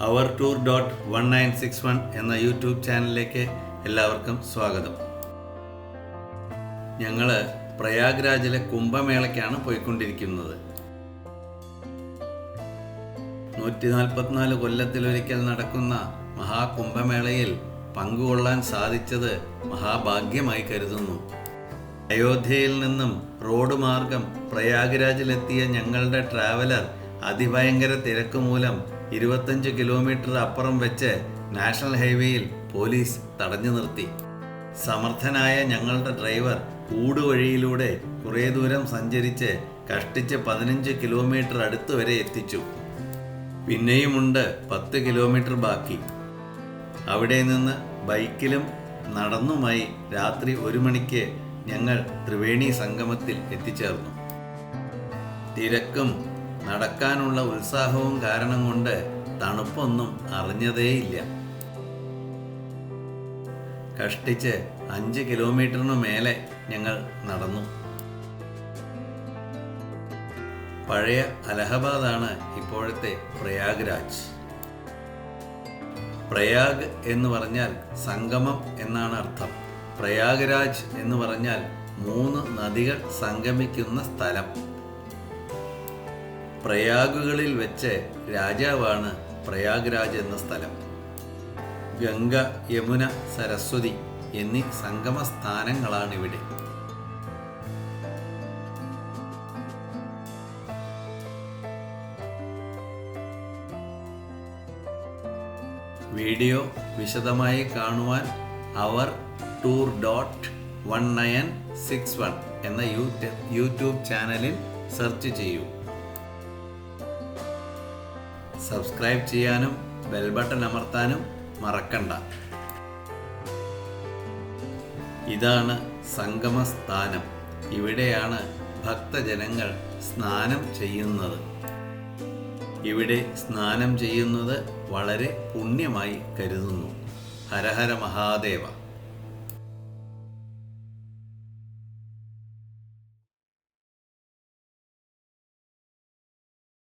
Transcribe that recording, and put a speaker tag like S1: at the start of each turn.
S1: our tour.1961 എന്ന YouTube ചാനലിലേക്ക് എല്ലാവർക്കും സ്വാഗതം. ഞങ്ങൾ പ്രയാഗ്രാജിലെ കുംഭമേളയ്ക്കാണ് പോയിക്കൊണ്ടിരിക്കുന്നത്. 144 കൊല്ലത്തിലൊരിക്കൽ നടക്കുന്ന മഹാകുംഭമേളയിൽ പങ്കുകൊള്ളാൻ സാധിച്ചത് മഹാഭാഗ്യമായി കരുതുന്നു. അയോധ്യയിൽ നിന്നും റോഡ് മാർഗം പ്രയാഗ്രാജിലെത്തിയ ഞങ്ങളുടെ ട്രാവലർ അതിഭയങ്കര തിരക്ക് മൂലം 25 കിലോമീറ്റർ അപ്പുറം വെച്ച് നാഷണൽ ഹൈവേയിൽ പോലീസ് തടഞ്ഞു നിർത്തി. സമർത്ഥനായ ഞങ്ങളുടെ ഡ്രൈവർ ഊടുവഴിയിലൂടെ കുറേ ദൂരം സഞ്ചരിച്ച് കഷ്ടിച്ച് 15 കിലോമീറ്റർ അടുത്ത് വരെ എത്തിച്ചു. പിന്നെയുമുണ്ട് 10 കിലോമീറ്റർ ബാക്കി. അവിടെ നിന്ന് ബൈക്കിലും നടന്നുമായി രാത്രി 1 മണിക്ക് ഞങ്ങൾ ത്രിവേണി സംഗമത്തിൽ എത്തിച്ചേർന്നു. തിരക്കും നടക്കാനുള്ള ഉത്സാഹവും കാരണം കൊണ്ട് തണുപ്പൊന്നും അറിഞ്ഞതേയില്ല. കഷ്ടിച്ച് 5 കിലോമീറ്ററിനു മേലെ ഞങ്ങൾ നടന്നു. പഴയ അലഹബാദാണ് ഇപ്പോഴത്തെ പ്രയാഗ്രാജ്. പ്രയാഗ് എന്ന് പറഞ്ഞാൽ സംഗമം എന്നാണ് അർത്ഥം. പ്രയാഗ്രാജ് എന്ന് പറഞ്ഞാൽ 3 നദികൾ സംഗമിക്കുന്ന സ്ഥലം. പ്രയാഗുകളിൽ വെച്ച് രാജാവാണ് പ്രയാഗ്രാജ് എന്ന സ്ഥലം. ഗംഗ, യമുന, സരസ്വതി എന്നീ സംഗമ സ്ഥാനങ്ങളാണിവിടെ. വീഡിയോ വിശദമായി കാണുവാൻ our.tour.1961 എന്ന യൂട്യൂബ് ചാനലിൽ സെർച്ച് ചെയ്യൂ. സബ്സ്ക്രൈബ് ചെയ്യാനും ബെൽ ബട്ടൺ അമർത്താനും മറക്കണ്ട. ഇതാണ് സംഗമസ്ഥാനം. ഇവിടെയാണ് ഭക്തജനങ്ങൾ സ്നാനം ചെയ്യുന്നത്. ഇവിടെ സ്നാനം ചെയ്യുന്നത് വളരെ പുണ്യമായി കരുതുന്നു. ഹരഹര മഹാദേവ.